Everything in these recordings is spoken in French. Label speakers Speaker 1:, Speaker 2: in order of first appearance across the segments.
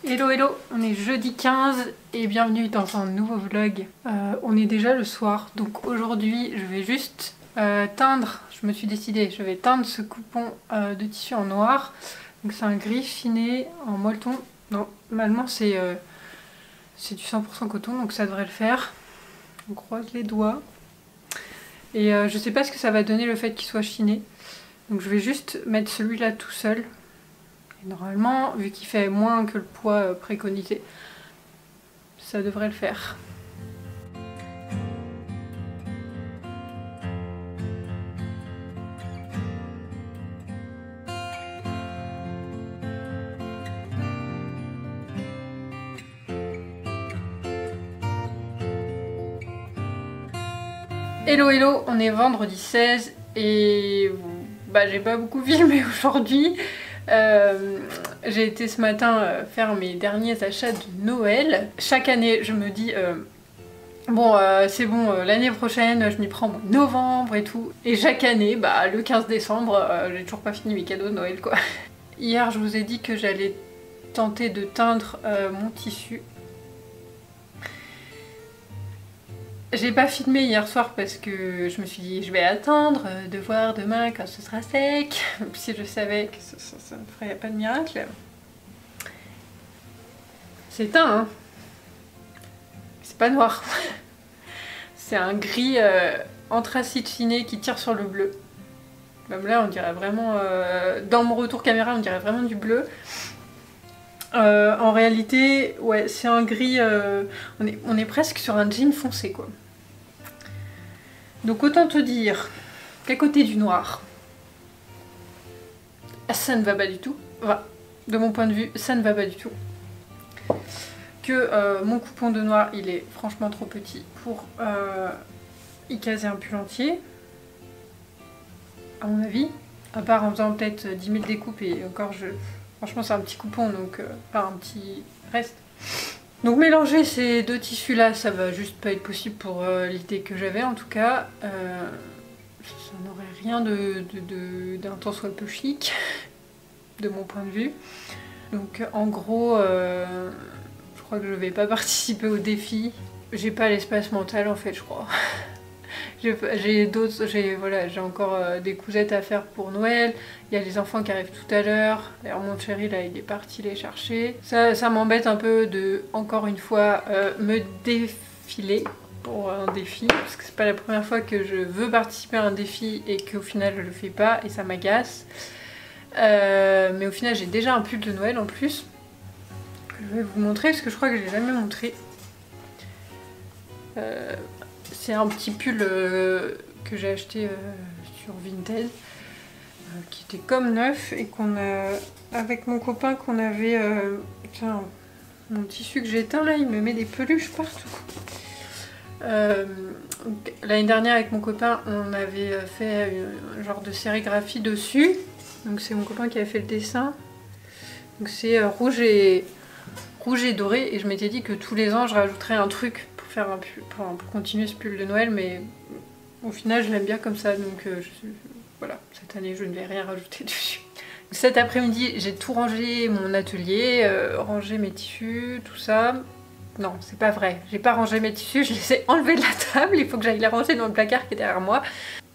Speaker 1: Hello hello, on est jeudi 15 et bienvenue dans un nouveau vlog. On est déjà le soir, donc aujourd'hui je vais juste teindre, je me suis décidée, je vais teindre ce coupon de tissu en noir. Donc c'est un gris chiné en molleton, normalement c'est du 100% coton donc ça devrait le faire. On croise les doigts. Et je sais pas ce que ça va donner le fait qu'il soit chiné, donc je vais juste mettre celui-là tout seul. Et normalement, vu qu'il fait moins que le poids préconisé, ça devrait le faire. Hello hello, on est vendredi 16 et j'ai pas beaucoup filmé aujourd'hui. J'ai été ce matin faire mes derniers achats de Noël. Chaque année je me dis c'est bon, l'année prochaine je m'y prends en novembre et tout. Et chaque année, le 15 décembre, j'ai toujours pas fini mes cadeaux de Noël quoi. Hier je vous ai dit que j'allais tenter de teindre mon tissu. J'ai pas filmé hier soir parce que je me suis dit je vais attendre de voir demain quand ce sera sec, si je savais que ça ne ferait pas de miracle. C'est teint hein, c'est pas noir. C'est un gris anthracite chiné qui tire sur le bleu. Même là on dirait vraiment, dans mon retour caméra on dirait vraiment du bleu. En réalité, ouais, c'est un gris, on est presque sur un jean foncé quoi. Donc autant te dire qu'à côté du noir, ça ne va pas du tout. Enfin, de mon point de vue, ça ne va pas du tout. Que mon coupon de noir, il est franchement trop petit pour y caser un pull entier. À mon avis, à part en faisant peut-être 10 000 découpes et encore franchement c'est un petit coupon donc un petit reste. Donc mélanger ces deux tissus là ça va juste pas être possible pour l'idée que j'avais en tout cas. Ça n'aurait rien d'un tant soit peu chic de mon point de vue. Donc en gros je crois que je vais pas participer au défi. J'ai pas l'espace mental en fait je crois. J'ai encore des cousettes à faire pour Noël. Il y a les enfants qui arrivent tout à l'heure. D'ailleurs mon chéri là il est parti les chercher. Ça m'embête un peu de encore une fois me défiler pour un défi. Parce que c'est pas la première fois que je veux participer à un défi et qu'au final je le fais pas et ça m'agace. Mais au final j'ai déjà un pull de Noël en plus. Que je vais vous montrer parce que je crois que je l'ai jamais montré. C'est un petit pull que j'ai acheté sur Vinted qui était comme neuf et qu'on a avec mon copain qu'on avait tiens, mon tissu que j'ai teint là il me met des peluches partout. L'année dernière avec mon copain on avait fait un genre de sérigraphie dessus, donc c'est mon copain qui avait fait le dessin, donc c'est rouge et doré et je m'étais dit que tous les ans je rajouterais un truc faire un pull, pour continuer ce pull de Noël, mais au final je l'aime bien comme ça donc voilà, cette année je ne vais rien rajouter dessus. Cet après-midi j'ai tout rangé mon atelier, rangé mes tissus, tout ça. Non c'est pas vrai, j'ai pas rangé mes tissus, je les ai enlevés de la table, il faut que j'aille les ranger dans le placard qui est derrière moi.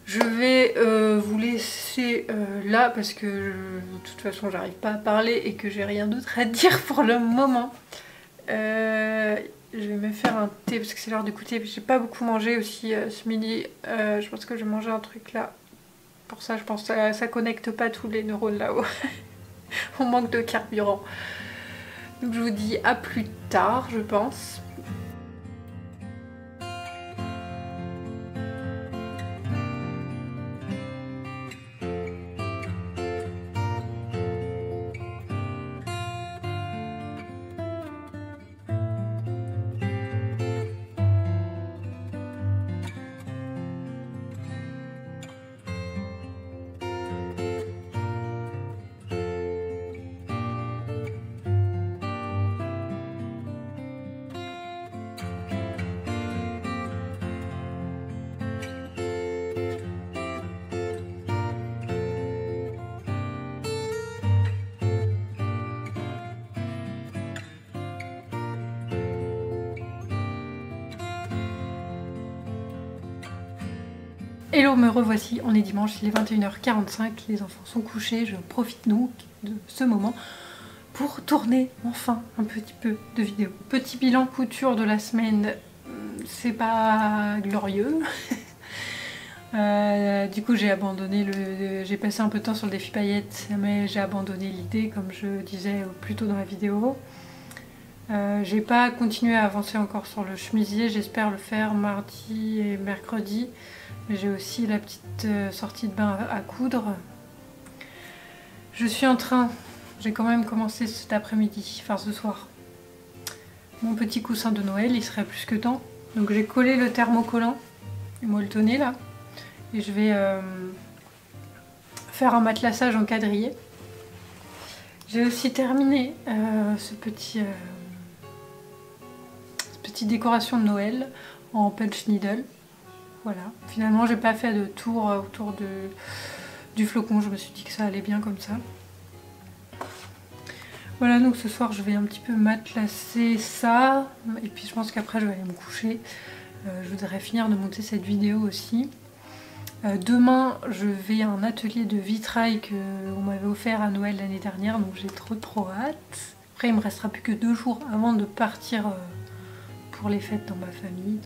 Speaker 1: Je vais vous laisser là parce que de toute façon j'arrive pas à parler et que j'ai rien d'autre à dire pour le moment. Je vais me faire un thé parce que c'est l'heure du goûter. J'ai pas beaucoup mangé aussi ce midi. Je pense que je vais manger un truc là. Pour ça, je pense que ça connecte pas tous les neurones là-haut. On manque de carburant. Donc je vous dis à plus tard, je pense. Hello, me revoici, on est dimanche, il est 21h45, les enfants sont couchés, je profite donc de ce moment pour tourner enfin un petit peu de vidéo. Petit bilan couture de la semaine, c'est pas glorieux. Du coup j'ai abandonné j'ai passé un peu de temps sur le défi paillettes, mais j'ai abandonné l'idée comme je disais plus tôt dans la vidéo. J'ai pas continué à avancer encore sur le chemisier, j'espère le faire mardi et mercredi. J'ai aussi la petite sortie de bain à coudre. Je suis en train, j'ai quand même commencé cet après-midi, enfin ce soir, mon petit coussin de Noël, il serait plus que temps. Donc j'ai collé le thermocollant, molletonné là, et je vais faire un matelassage en quadrillé. J'ai aussi terminé ce petite décoration de Noël en punch needle. Voilà, finalement j'ai pas fait de tour autour du flocon, je me suis dit que ça allait bien comme ça. Voilà, donc ce soir je vais un petit peu matelasser ça, et puis je pense qu'après je vais aller me coucher. Je voudrais finir de monter cette vidéo aussi. Demain je vais à un atelier de vitrail qu'on m'avait offert à Noël l'année dernière, donc j'ai trop hâte. Après il me restera plus que 2 jours avant de partir pour les fêtes dans ma famille.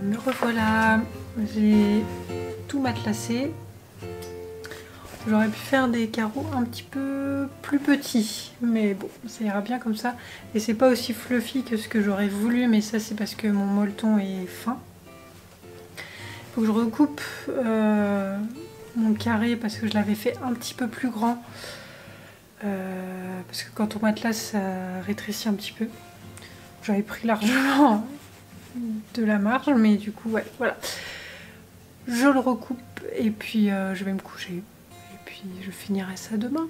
Speaker 1: Me revoilà, j'ai tout matelassé. J'aurais pu faire des carreaux un petit peu plus petits, mais bon, ça ira bien comme ça. Et c'est pas aussi fluffy que ce que j'aurais voulu, mais ça c'est parce que mon molleton est fin. Il faut que je recoupe mon carré parce que je l'avais fait un petit peu plus grand. Parce que quand on matelasse, ça rétrécit un petit peu. J'avais pris largement de la marge, mais du coup ouais, voilà, je le recoupe et puis je vais me coucher et puis je finirai ça demain.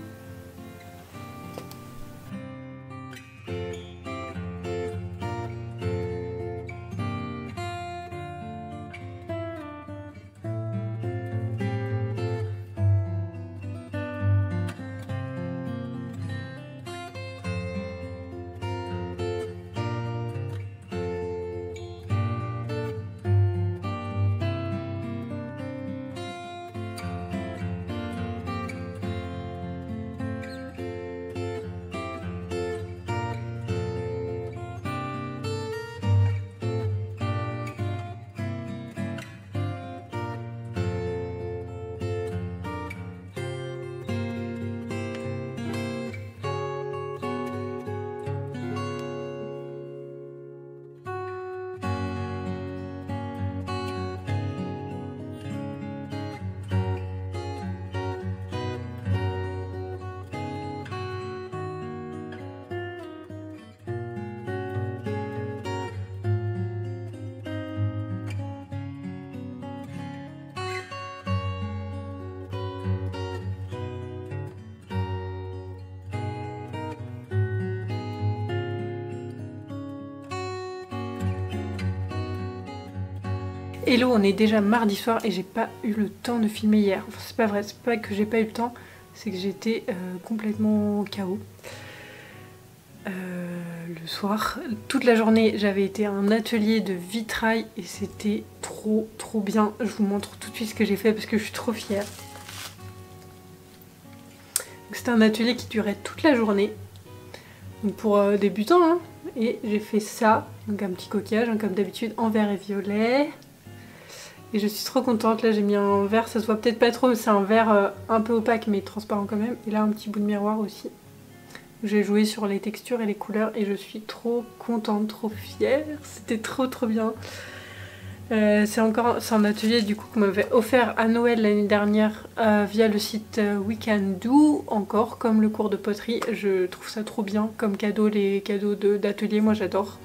Speaker 1: Hello, on est déjà mardi soir et j'ai pas eu le temps de filmer hier. Enfin, c'est pas vrai, c'est pas que j'ai pas eu le temps, c'est que j'étais complètement KO. Le soir, toute la journée, j'avais été à un atelier de vitrail et c'était trop bien. Je vous montre tout de suite ce que j'ai fait parce que je suis trop fière. C'était un atelier qui durait toute la journée, donc pour débutants, hein. Et j'ai fait ça, donc un petit coquillage, hein, comme d'habitude, en vert et violet. Et je suis trop contente, là j'ai mis un vert, ça se voit peut-être pas trop, mais c'est un vert un peu opaque mais transparent quand même. Et là un petit bout de miroir aussi. J'ai joué sur les textures et les couleurs et je suis trop contente, trop fière. C'était trop bien. C'est un atelier du coup qu'on m'avait offert à Noël l'année dernière via le site We Can Do, encore comme le cours de poterie. Je trouve ça trop bien comme cadeau, les cadeaux d'atelier, moi j'adore.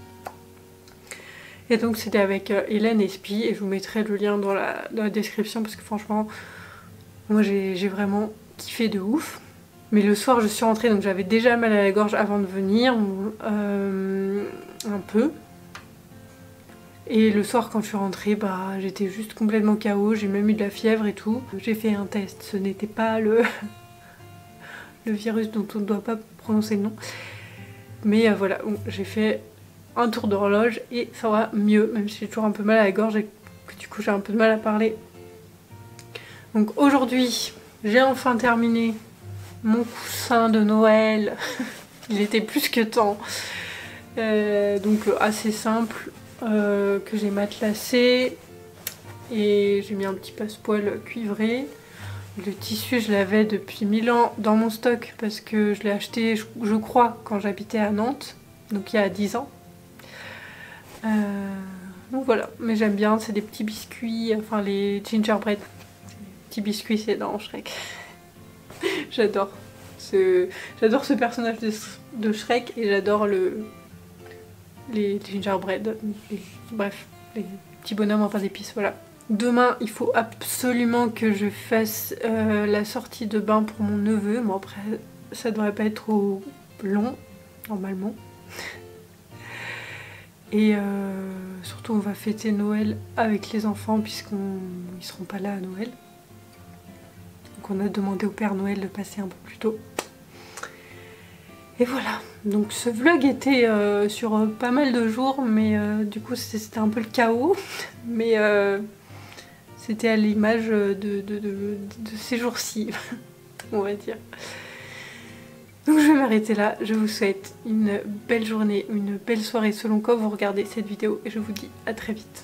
Speaker 1: Et donc c'était avec Hélène Espy et je vous mettrai le lien dans la description parce que franchement moi j'ai vraiment kiffé de ouf. Mais le soir je suis rentrée donc j'avais déjà mal à la gorge avant de venir, un peu. Et le soir quand je suis rentrée, bah j'étais juste complètement KO, j'ai même eu de la fièvre et tout. J'ai fait un test, ce n'était pas le virus dont on ne doit pas prononcer le nom. Mais voilà, j'ai fait un tour d'horloge et ça va mieux, même si j'ai toujours un peu mal à la gorge et que du coup j'ai un peu de mal à parler. Donc aujourd'hui, j'ai enfin terminé mon coussin de Noël. Il était plus que temps. Donc assez simple. Que j'ai matelassé et j'ai mis un petit passepoil cuivré. Le tissu je l'avais depuis 1000 ans dans mon stock parce que je l'ai acheté je crois quand j'habitais à Nantes, donc il y a 10 ans. Donc voilà, mais j'aime bien, c'est des petits biscuits, enfin les gingerbread. Les petits biscuits c'est dans Shrek. J'adore ce personnage de Shrek et j'adore les gingerbread, bref, les petits bonhommes en pain d'épices, voilà. Demain, il faut absolument que je fasse la sortie de bain pour mon neveu. Bon après, ça devrait pas être trop long, normalement. Et surtout, on va fêter Noël avec les enfants puisqu'ils seront pas là à Noël. Donc on a demandé au Père Noël de passer un peu plus tôt. Et voilà, donc ce vlog était sur pas mal de jours, mais du coup c'était un peu le chaos, mais c'était à l'image de ces jours-ci, on va dire. Donc je vais m'arrêter là, je vous souhaite une belle journée, une belle soirée selon quand vous regardez cette vidéo, et je vous dis à très vite.